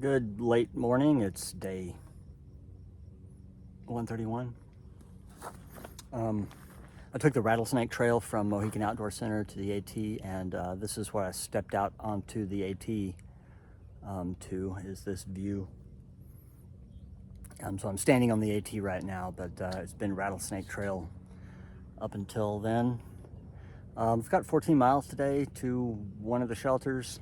Good late morning. It's day 131. I took the Rattlesnake Trail from Mohican Outdoor Center to the AT, and this is what I stepped out onto the AT to, is this view. So I'm standing on the AT right now, but it's been Rattlesnake Trail up until then. I've got 14 miles today to one of the shelters.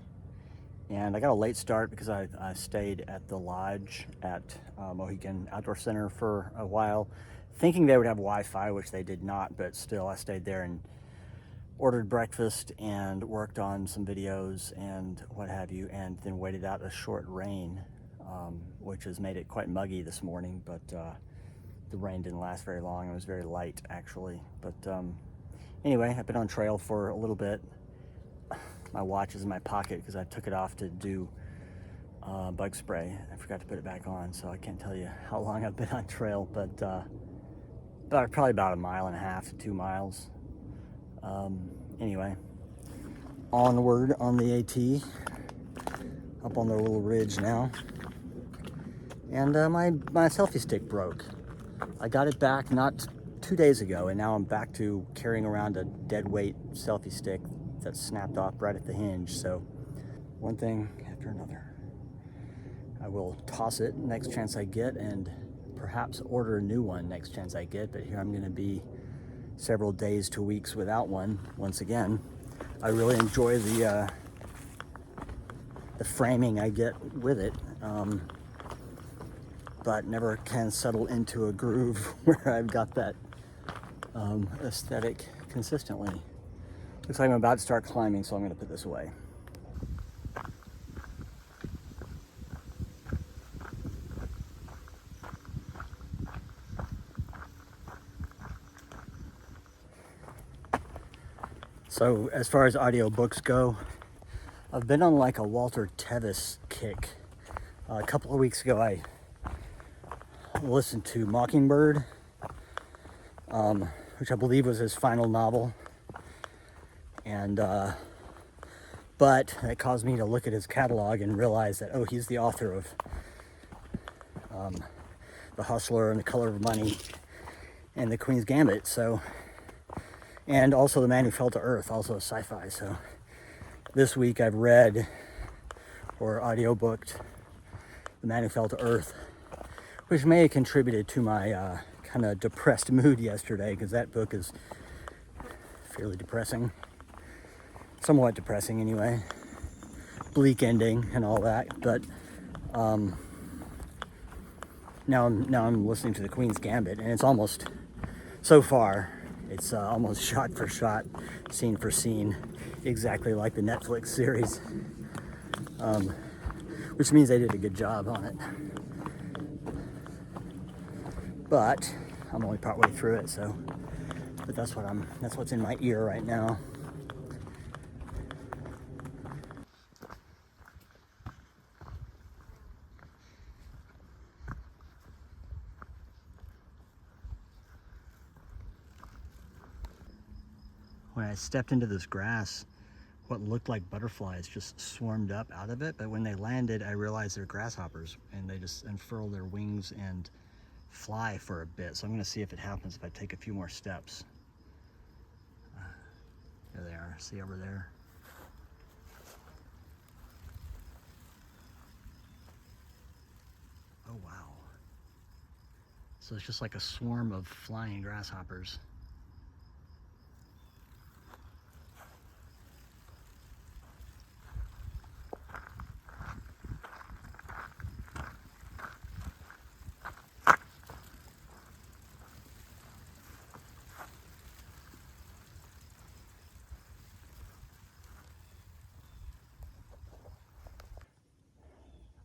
And I got a late start because I stayed at the lodge at Mohican Outdoor Center for a while, thinking they would have Wi-Fi, which they did not, but still I stayed there and ordered breakfast and worked on some videos and what have you, and then waited out a short rain, which has made it quite muggy this morning, but the rain didn't last very long. It was very light, actually. But anyway, I've been on trail for a little bit. My watch is in my pocket because I took it off to do bug spray. I forgot to put it back on, so I can't tell you how long I've been on trail, but probably about 1.5 miles to 2 miles. Anyway, onward on the AT, up on the little ridge now. And my selfie stick broke. I got it back not 2 days ago, and now I'm back to carrying around a dead weight selfie stick that snapped off right at the hinge. So one thing after another. I will toss it next chance I get, and perhaps order a new one next chance I get, but here I'm going to be several days to weeks without one once again. I really enjoy the framing I get with it, but never can settle into a groove where I've got that aesthetic consistently. Looks like I'm about to start climbing, so I'm going to put this away. So as far as audiobooks go, I've been on like a Walter Tevis kick. A couple of weeks ago, I listened to Mockingbird, which I believe was his final novel. And but it caused me to look at his catalog and realize that, oh, he's the author of The Hustler and The Color of Money and The Queen's Gambit. So, and also The Man Who Fell to Earth, also sci-fi. So this week I've read or audiobooked The Man Who Fell to Earth, which may have contributed to my kind of depressed mood yesterday, because that book is fairly depressing. Somewhat depressing anyway. Bleak ending and all that. But now I'm listening to The Queen's Gambit, and it's almost, so far, it's almost shot for shot, scene for scene, exactly like the Netflix series, which means they did a good job on it. But I'm only partway through it, so, but that's what's in my ear right now. When I stepped into this grass, what looked like butterflies just swarmed up out of it, but when they landed, I realized they're grasshoppers, and they just unfurl their wings and fly for a bit. So I'm going to see if it happens if I take a few more steps. There they are. See over there? Oh, wow. So it's just like a swarm of flying grasshoppers.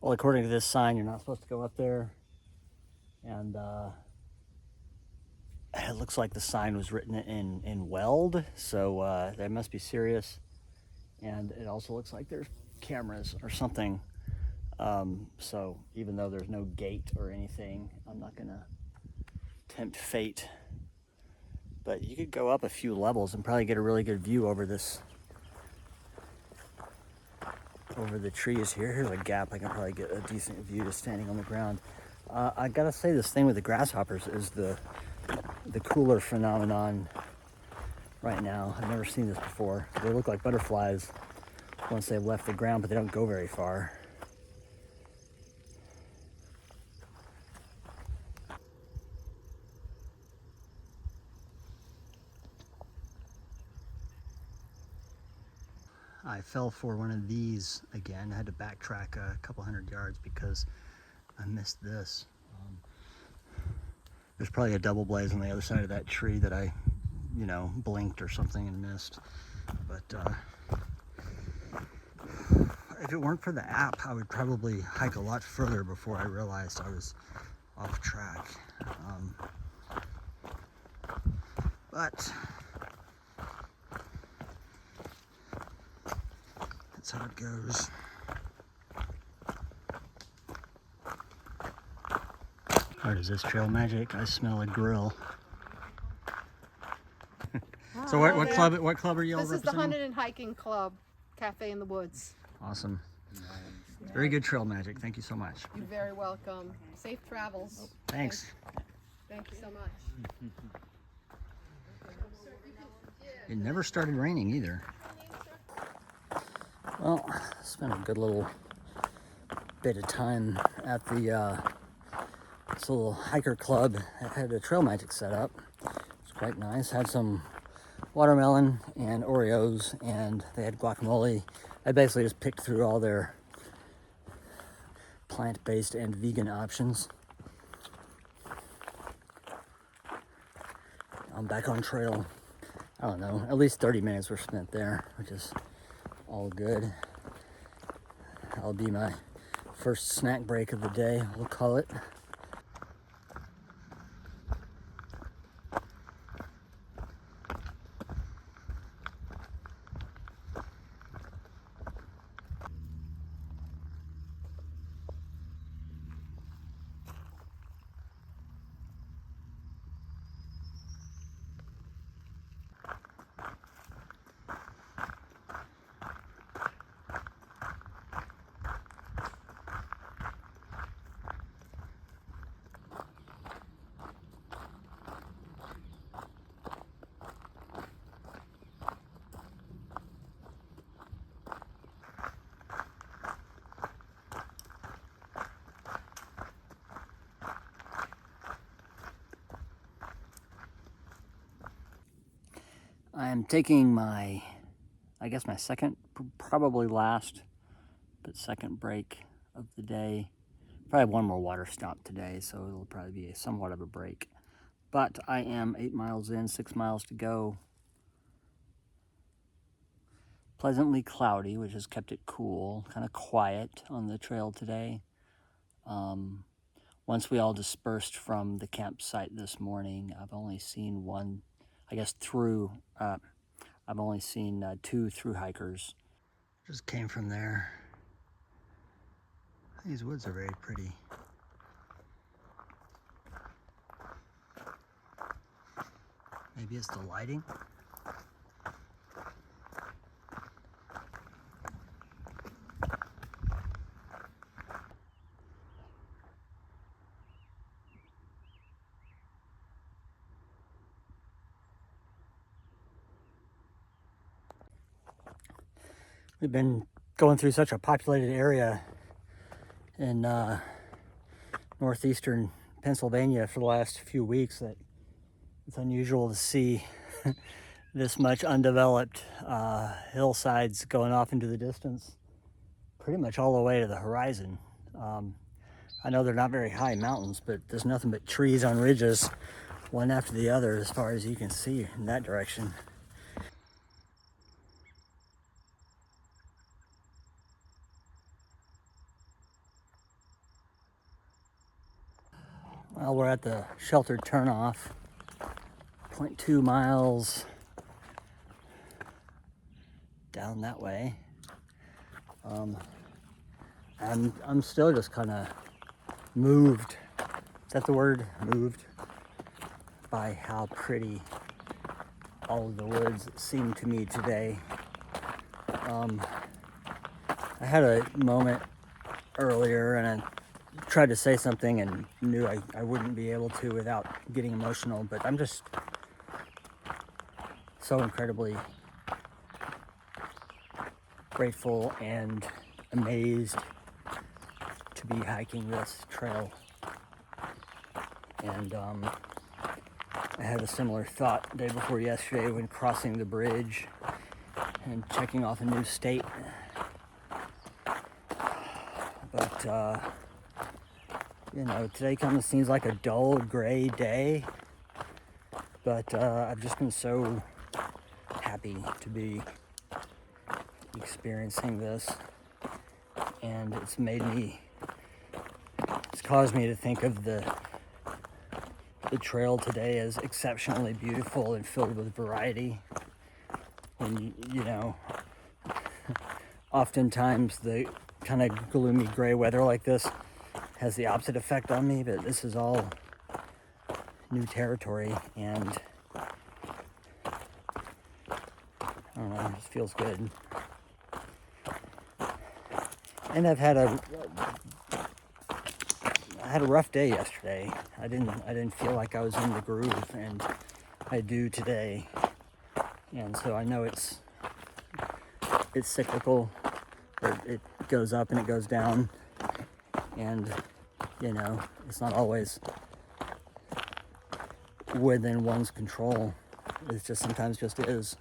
Well, according to this sign, you're not supposed to go up there. And it looks like the sign was written in weld, so that must be serious. And it also looks like there's cameras or something. So even though there's no gate or anything, I'm not gonna tempt fate. But you could go up a few levels and probably get a really good view over this over the trees here. Here's a gap. I can probably get a decent view just standing on the ground. I gotta say, this thing with the grasshoppers is the cooler phenomenon right now. I've never seen this before. They look like butterflies once they've left the ground, but they don't go very far. I fell for one of these again. I had to backtrack a couple hundred yards because I missed this. There's probably a double blaze on the other side of that tree that I, blinked or something and missed. But if it weren't for the app, I would probably hike a lot further before I realized I was off track. But that's how it goes. What is this, trail magic? I smell a grill. So what club are you all representing? This is the Hunting and Hiking Club, Cafe in the Woods. Awesome. Very good trail magic. Thank you so much. You're very welcome. Safe travels. Thanks. Thank you so much. It never started raining either. Well, spent a good little bit of time at the this little hiker club that had a trail magic set up. It's quite nice. Had some watermelon and Oreos, and they had guacamole. I basically just picked through all their plant-based and vegan options. I'm back on trail. I don't know, at least 30 minutes were spent there, which is all good. That'll be my first snack break of the day, we'll call it. I am taking my second, probably last, but second break of the day. Probably have one more water stop today, so it'll probably be somewhat of a break. But I am 8 miles in, 6 miles to go. Pleasantly cloudy, which has kept it cool, kind of quiet on the trail today. Once we all dispersed from the campsite this morning, I've only seen one, I've only seen 2 through hikers. Just came from there. These woods are very pretty. Maybe it's the lighting. We've been going through such a populated area in northeastern Pennsylvania for the last few weeks that it's unusual to see this much undeveloped hillsides going off into the distance, pretty much all the way to the horizon. I know they're not very high mountains, but there's nothing but trees on ridges, one after the other, as far as you can see in that direction. Well, we're at the sheltered turnoff, 0.2 miles down that way. And I'm still just kind of moved, is that the word, moved, by how pretty all of the woods seem to me today. I had a moment earlier and I tried to say something and knew I wouldn't be able to without getting emotional, but I'm just so incredibly grateful and amazed to be hiking this trail. And I had a similar thought the day before yesterday when crossing the bridge and checking off a new state. But you know, today kind of seems like a dull gray day, but I've just been so happy to be experiencing this, and it's caused me to think of the trail today as exceptionally beautiful and filled with variety. And you know, oftentimes the kind of gloomy gray weather like this has the opposite effect on me, but this is all new territory, and I don't know, it just feels good. And I had a rough day yesterday. I didn't feel like I was in the groove, and I do today. And so I know it's cyclical, or it goes up and it goes down, and you know, it's not always within one's control. It's just sometimes just is.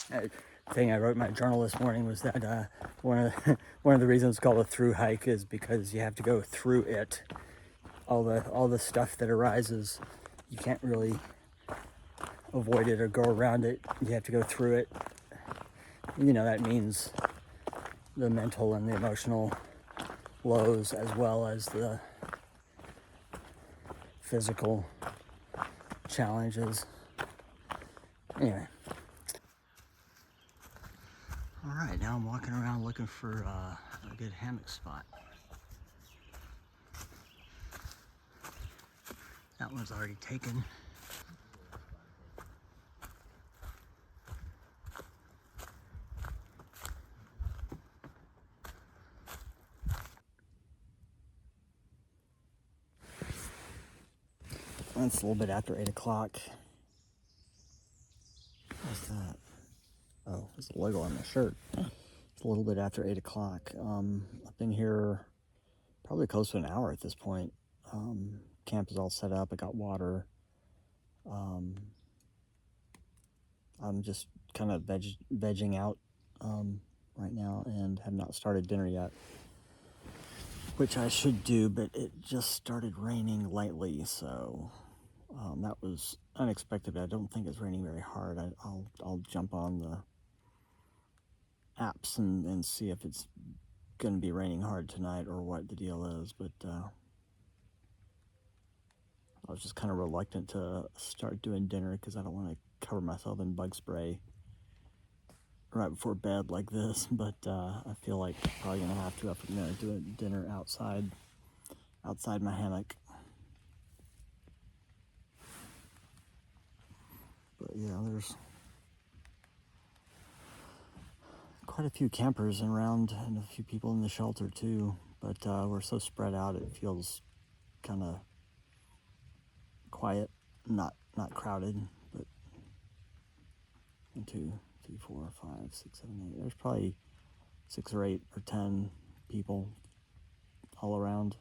The thing I wrote in my journal this morning was that one of the reasons it's called a through hike is because you have to go through it. All the stuff that arises, you can't really avoid it or go around it. You have to go through it. You know, that means the mental and the emotional lows as well as the physical challenges. Anyway. All right, now I'm walking around looking for a good hammock spot. That one's already taken. It's a little bit after 8 o'clock. What's that? Oh, there's a logo on my shirt. It's a little bit after 8 o'clock. I've been here probably close to an hour at this point. Camp is all set up. I got water. I'm just kind of vegging out right now and have not started dinner yet, which I should do, but it just started raining lightly, so that was unexpected. I don't think it's raining very hard. I'll jump on the apps and see if it's going to be raining hard tonight or what the deal is, but I was just kind of reluctant to start doing dinner because I don't want to cover myself in bug spray right before bed like this, but I feel like I'm probably going to have to if I'm going to do dinner outside my hammock. But yeah, there's quite a few campers around and a few people in the shelter too, but we're so spread out it feels kind of quiet, not crowded. But 1, 2, 3, 4, 5, 6, 7, 8. There's probably 6 or 8 or 10 people all around.